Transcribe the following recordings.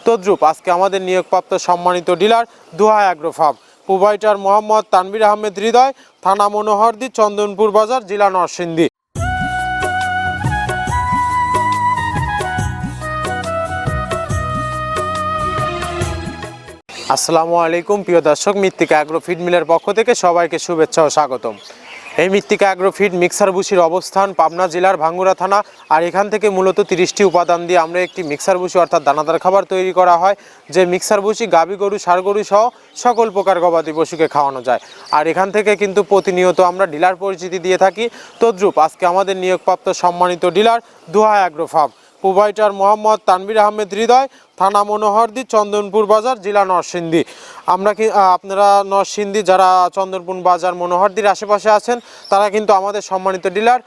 তদ্রুপ আজকে আমাদের নিয়োগপ্রাপ্ত সম্মানিত dealer Doha agro farm, provider Mohammad Tanvir Ahmed Hriday, থানা মনোহরদী, চন্দনপুর বাজার, জেলা নরসিংদী। আসসালামু আলাইকুম প্রিয় দর্শক, মৃত্তিকা অ্যাগ্রো ফিড মিলের পক্ষ থেকে সবাইকে শুভেচ্ছা ও স্বাগতম। এই মৃত্তিকা অ্যাগ্রো ফিড মিক্সার ভুসির অবস্থান পাবনা জেলার ভাঙ্গুড়া থানা। আর এখান থেকে মূলত 30টি উপাদান দিয়ে আমরা একটি মিক্সার ভুসি অর্থাৎ দানাদার খাবার তৈরি করা হয়। যে মিক্সার ভুসি গাভী গরু, ষাঁড় গরু সহ সকল প্রকার গবাদি পশুকে খাওয়ানো যায়। আর এখান থেকে কিন্তু প্রতিনিয়ত আমরা ডিলার পরিচিতি দিয়ে থাকি। তদ্রুপ আজকে আমাদের নিয়োগপ্রাপ্ত সম্মানিত dealer Doha agro farm, provider Mohammad Tanvir Ahmed Hriday, থানা মনোহরদী, চন্দনপুর বাজার, জেলা নরসিংদী। আপনারা নরসিংদী যারা চন্দনপুর বাজার মনোহরদীর আশেপাশে আছেন তারা কিন্তু আমাদের সম্মানিত ডিলার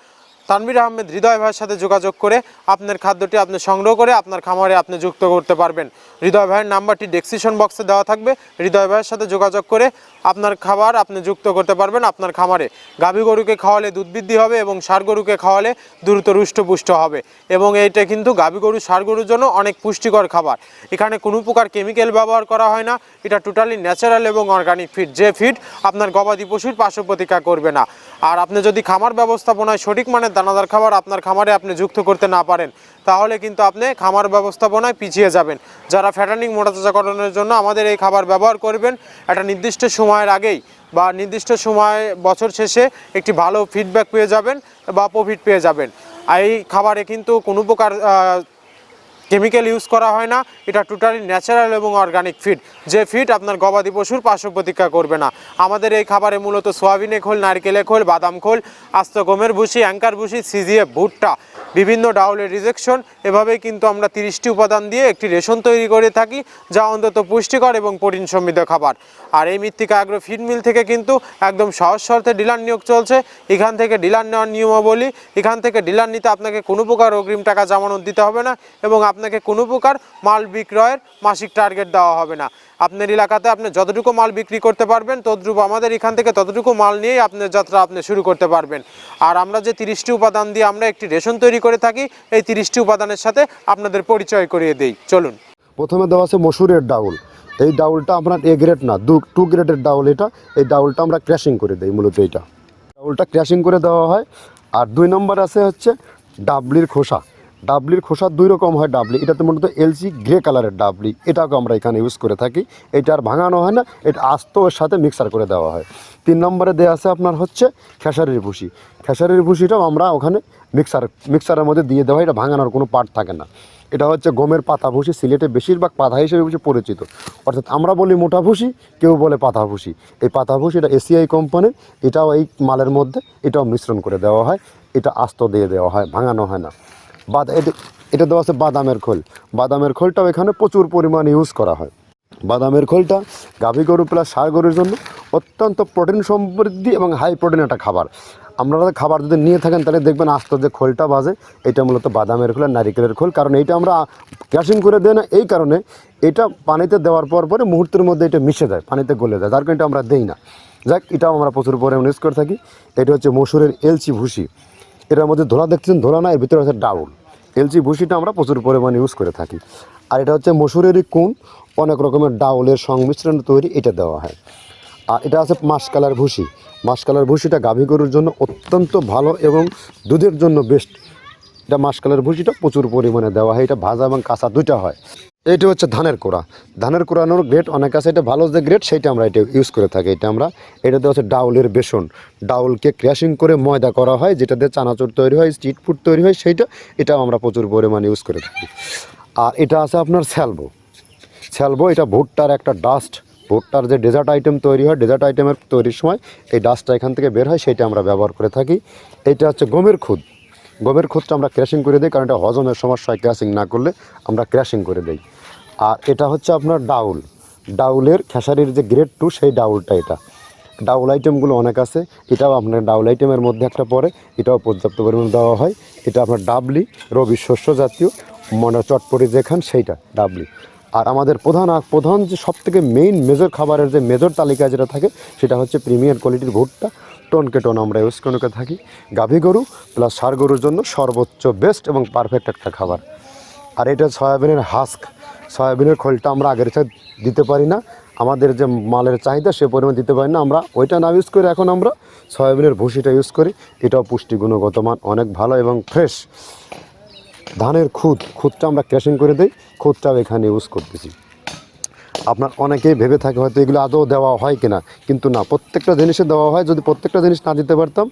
তানভীর আহমেদ হৃদয় ভাইয়ের সাথে যোগাযোগ করে আপনার খাদ্যটি আপনি সংগ্রহ করে আপনার খামারে আপনি যুক্ত করতে পারবেন। হৃদয় ভাইয়ের নাম্বারটি ডেসক্রিপশন বক্সে দেওয়া থাকবে। হৃদয় ভাইয়ের সাথে যোগাযোগ করে আপনার খাবার আপনি যুক্ত করতে পারবেন আপনার খামারে। গাভী গরুকে খাওয়ালে দুধ বৃদ্ধি হবে এবং ষাঁড় গরুকে খাওয়ালে দ্রুত হৃষ্টপুষ্ট হবে। এবং এইটা কিন্তু গাভী গরু, ষাঁড় গরুর জন্য অনেক পুষ্টিকর খাবার। এখানে কোনো প্রকার কেমিক্যাল ব্যবহার করা হয় না। এটা টোটালি ন্যাচারাল এবং অর্গানিক ফিড, যে ফিড আপনার গবাদি পশুর পার্শ্ব প্রতিক্রিয়া করবে না। আর আপনি যদি খামার ব্যবস্থাপনায় সঠিক মানের দানাদার খাবার আপনার খামারে আপনি যুক্ত করতে না পারেন তাহলে কিন্তু আপনি খামার ব্যবস্থাপনায় পিছিয়ে যাবেন। যারা ফ্যাটানিং মোটাতাজাকরণের জন্য আমাদের এই খাবার ব্যবহার করবেন, একটা নির্দিষ্ট সময়ের আগেই বা নির্দিষ্ট সময় বছর শেষে একটি ভালো ফিডব্যাক পেয়ে যাবেন বা প্রফিট পেয়ে যাবেন। আর এই খাবারে কিন্তু কোনো প্রকার কেমিক্যাল ইউজ করা হয় না। এটা টোটালি ন্যাচারাল এবং অর্গানিক ফিড, যে ফিড আপনার গবাদি পশুর পার্শ্ব প্রতিক্রিয়া করবে না। আমাদের এই খাবারে মূলত সোয়াবিনের খোল, নারকেলের খোল, বাদাম খোল, আস্ত গমের ভুসি, অ্যাঙ্কার ভুসি, সিজিএফ, ভুট্টা, বিভিন্ন ডাউলের রিজেকশন, এভাবেই কিন্তু আমরা 30টি উপাদান দিয়ে একটি রেশন তৈরি করে থাকি যা অন্তত পুষ্টিকর এবং প্রোটিন সমৃদ্ধ খাবার। আর এই মৃত্তিকা অ্যাগ্রো ফিড মিল থেকে কিন্তু একদম সহজ শর্তে ডিলার নিয়োগ চলছে। এখান থেকে ডিলার নেওয়ার নিয়মাবলী, এখান থেকে ডিলার নিতে আপনাকে কোনো প্রকার অগ্রিম টাকা জামানত দিতে হবে না এবং আপনাকে কোনো প্রকার মাল বিক্রয়ের মাসিক টার্গেট দেওয়া হবে না। আপনার এলাকাতে আপনি যতটুকু মাল বিক্রি করতে পারবেন তদ্রুপ আমাদের এখান থেকে ততটুকু মাল নিয়েই আপনার যাত্রা আপনি শুরু করতে পারবেন। আর আমরা যে 30টি উপাদান দিয়ে আমরা একটি রেশন তৈরি করে থাকি, এই 30টি উপাদানের সাথে আপনাদের পরিচয় করিয়ে দেই। চলুন। প্রথমে দেওয়া আছে মসুরের ডাউল। এই ডাউলটা আপনার এ গ্রেড না, 2 গ্রেডের ডাউল এটা। এই ডাউলটা আমরা ক্র্যাশিং করে দিই, মূলত এইটা ডাউলটা ক্র্যাশিং করে দেওয়া হয়। আর 2 নম্বর আছে হচ্ছে ডাবলির খোসা। ডাবলির খোসা 2 রকম হয় ডাবলি, এটাতে মূলত এলসি গ্রে কালারের ডাবলি, এটাকে আমরা এখানে ইউজ করে থাকি। এটা আর ভাঙানো হয় না, এটা আস্ত ওর সাথে মিক্সার করে দেওয়া হয়। 3 নম্বরে দেওয়া আছে আপনার হচ্ছে খেসারির ভুসি। খেসারির ভুসিটাও আমরা ওখানে মিক্সারের মধ্যে দিয়ে দেওয়া হয়, এটা ভাঙানোর কোনো পার্ট থাকে না। এটা হচ্ছে গমের পাতা ভুসি, সিলেটে বেশিরভাগ পাতা হিসেবে পরিচিত। অর্থাৎ আমরা বলি মোটা ভুসি, কেউ বলে পাতা ভুসি। এই পাতা ভুসি এটা এসিআই কোম্পানির, এটাও এই মালের মধ্যে এটাও মিশ্রণ করে দেওয়া হয়। এটা আস্ত দিয়ে দেওয়া হয়, ভাঙানো হয় না। এটা দেওয়া আছে বাদামের খোল। বাদামের খোলটাও এখানে প্রচুর পরিমাণে ইউজ করা হয়। বাদামের খোলটা গাভী গরু প্লাস ষাঁড় গরুর জন্য অত্যন্ত প্রোটিন সমৃদ্ধি এবং হাই প্রোটিন একটা খাবার। আপনারা খাবার যদি নিয়ে থাকেন তাহলে দেখবেন আস্ত যে খোলটা বাজে, এটা মূলত বাদামের খোল আর নারিকেলের খোল। কারণ এইটা আমরা ক্র্যাশিং করে দেয় না, এই কারণে এটা পানিতে দেওয়ার পরে মুহূর্তের মধ্যে এটা মিশে যায়, পানিতে গলে যায়, যার কারণে এটা আমরা দেই না। যাক, এটাও আমরা প্রচুর পরিমাণে ইউজ করে থাকি। এটা হচ্ছে মসুরের এলচি ভুসি। এটার মধ্যে ধোলা দেখছেন, ধোলা না, এর ভিতরে হচ্ছে ডাউল। এলচি ভুসিটা আমরা প্রচুর পরিমাণে ইউজ করে থাকি। আর এটা হচ্ছে মসুরেরই কোন, অনেক রকমের ডাউলের সংমিশ্রণ তৈরি, এটা দেওয়া হয়। আর এটা আছে মাসকালার ভুসি। মাসকালার ভুসিটা গাভী গরুর জন্য অত্যন্ত ভালো এবং দুধের জন্য বেস্ট। এটা মাসকালার ভুসিটা প্রচুর পরিমাণে দেওয়া হয়, এটা ভাজা এবং কাঁচা দুইটা হয়। এইটা হচ্ছে ধানের কোড়া। ধানের কোড়ানোর গ্রেড অনেক আছে, এটা ভালো যে গ্রেড সেইটা আমরা এটা ইউজ করে থাকি। এটা দেওয়া হচ্ছে ডাউলের বেসন। ডাউলকে ক্র্যাশিং করে ময়দা করা হয়, যেটা দিয়ে চানাচুর তৈরি হয়, স্ট্রিট ফুড তৈরি হয়, এটাও আমরা প্রচুর পরিমাণে ইউজ করে থাকি। আর এটা আছে আপনার স্যালবো। এটা ভুট্টার একটা ডাস্ট। ভুট্টার যে ডেজার্ট আইটেম তৈরি হয়, ডেজার্ট আইটেমের তৈরির সময় এই ডাস্টটা এখান থেকে বের হয়, সেটা আমরা ব্যবহার করে থাকি। এটা হচ্ছে গমের খুদ। গমের খুদটা আমরা ক্র্যাশিং করে দিই, কারণ এটা হজমের সমস্যা হয়, ক্র্যাশিং না করলে আমরা ক্র্যাশিং করে দিই। আর এটা হচ্ছে আপনার ডাউলের খেসারির যে গ্রেড 2 সেই ডাউলটা। এটা ডাউল আইটেমগুলো অনেক আছে, এটাও আপনার ডাউল আইটেমের মধ্যে একটা পড়ে, এটাও পর্যাপ্ত পরিমাণে দেওয়া হয়। এটা আপনার ডাবলি, রবি শস্য জাতীয়, মানে চটপটি যেখান সেইটা ডাবলি। আর আমাদের প্রধান যে সবথেকে মেজর খাবারের যে মেজর তালিকায় যেটা থাকে সেটা হচ্ছে প্রিমিয়ার কোয়ালিটির ভুট্টা। টনকে টন আমরা ইউজ করে থাকি। গাভী গরু প্লাস ষাঁড় গরুর জন্য সর্বোচ্চ বেস্ট এবং পারফেক্ট একটা খাবার। আর এটা সয়াবিনের হাস্ক। সয়াবিনের খোলটা আমরা আগের সাথে দিতে পারি না, আমাদের যে মালের চাহিদা সে পরিমাণ দিতে পারি না, আমরা ওইটা না ইউজ করে এখন আমরা সয়াবিনের ভুসিটা ইউজ করি। এটাও পুষ্টি গুণগত মান অনেক ভালো এবং ফ্রেশ। ধানের খুদটা আমরা ক্র্যাশিং করে দিই, খুদটাও এখানে ইউজ করতেছি। আপনার অনেকেই ভেবে থাকে হয়তো এগুলো আদৌ দেওয়া হয় কিনা, কিন্তু না, প্রত্যেকটা জিনিসে দেওয়া হয়। যদি প্রত্যেকটা জিনিস না দিতে পারতাম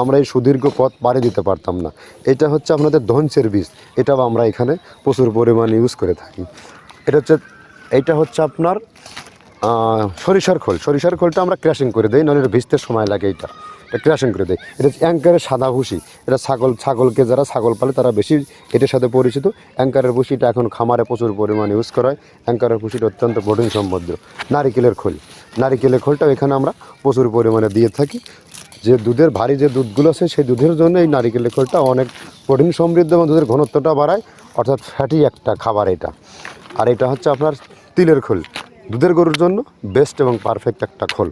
আমরা এই সুদীর্ঘ পথ পাড়ি দিতে পারতাম না। এটা হচ্ছে আপনাদের ধনসের বীজ, এটাও আমরা এখানে প্রচুর পরিমাণে ইউজ করে থাকি। এইটা হচ্ছে আপনার সরিষার খোলটা আমরা ক্র্যাশিং করে দিই, নাহলে এটা ভিজতে সময় লাগে। এটা ক্র্যাশিং করে দেয়। এটা হচ্ছে অ্যাঙ্কারের সাদা ভুসি। এটা ছাগলকে যারা ছাগল পালে তারা বেশি এটার সাথে পরিচিত। অ্যাঙ্কারের ভুসিটা এখন খামারে প্রচুর পরিমাণে ইউজ করা হয়। অ্যাঙ্কারের ভুসিটা অত্যন্ত প্রোটিন সমৃদ্ধ। নারিকেলের খোলটাও এখানে আমরা প্রচুর পরিমাণে দিয়ে থাকি। যে দুধের ভারী যে দুধগুলো আছে সেই দুধের জন্য এই নারিকেলের খোলটা অনেক প্রোটিন সমৃদ্ধ এবং দুধের ঘনত্বটা বাড়ায়, অর্থাৎ ফ্যাটি একটা খাবার এটা। আর এটা হচ্ছে আপনার তিলের খোল, দুধের গরুর জন্য বেস্ট এবং পারফেক্ট একটা খোল,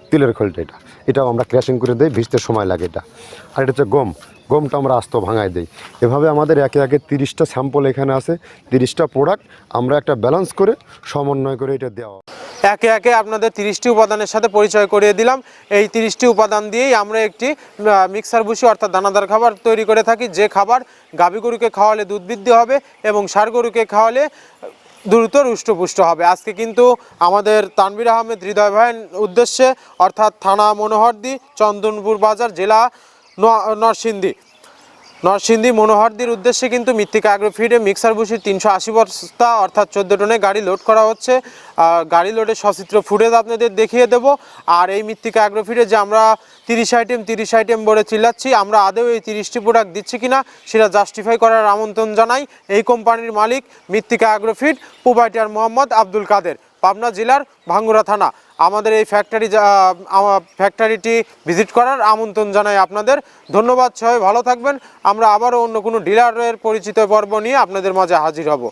তিলের খোলটা। এটাও আমরা ক্র্যাশিং করে দিই, ভিজতে সময় লাগে এটা। আর এটা হচ্ছে গমটা আমরা আস্ত ভাঙায় দিই। এভাবে আমাদের একে একে 30টা স্যাম্পল এখানে আছে, 30টা প্রোডাক্ট আমরা একটা ব্যালেন্স করে সমন্বয় করে এটা দেওয়া। একে একে আপনাদের 30টি উপাদানের সাথে পরিচয় করিয়ে দিলাম। এই 30টি উপাদান দিয়েই আমরা একটি মিক্সার ভুসি অর্থাৎ দানাদার খাবার তৈরি করে থাকি, যে খাবার গাভী গরুকে খাওয়ালে দুধ বৃদ্ধি হবে এবং ষাঁড় গরুকে খাওয়ালে দ্রুত হৃষ্টপুষ্ট হবে। আজকে কিন্তু আমাদের তানভীর আহমেদ হৃদয় ভাইয়ের উদ্দেশ্যে, অর্থাৎ থানা মনোহরদী, চন্দনপুর বাজার, জেলা নরসিংদী মনোহরদীর উদ্দেশ্যে কিন্তু মৃত্তিকা অ্যাগ্রো ফিডে মিক্সার ভুসির 380 বস্তা অর্থাৎ 14 টনে গাড়ি লোড করা হচ্ছে। গাড়ি লোডের সচিত্র ফুটেজ আপনাদের দেখিয়ে দেব। আর এই মৃত্তিকা অ্যাগ্রো ফিডে যে আমরা 30 আইটেম বলে চিল্লাচ্ছি, আমরা আদৌ এই 30টি প্রোডাক্ট দিচ্ছি কিনা সেটা জাস্টিফাই করার আমন্ত্রণ জানাই এই কোম্পানির মালিক Mrittika agro feed, proprietor Mohammad Abdul Kader, Pabna জেলার ভাঙ্গুড়া থানা। আমাদের এই ফ্যাক্টরিটি ভিজিট করার আমন্ত্রণ জানাই আপনাদের। ধন্যবাদ, সবাই ভালো থাকবেন। আমরা আবারও অন্য কোনো ডিলারের পরিচিত পর্ব নিয়ে আপনাদের মাঝে হাজির হব।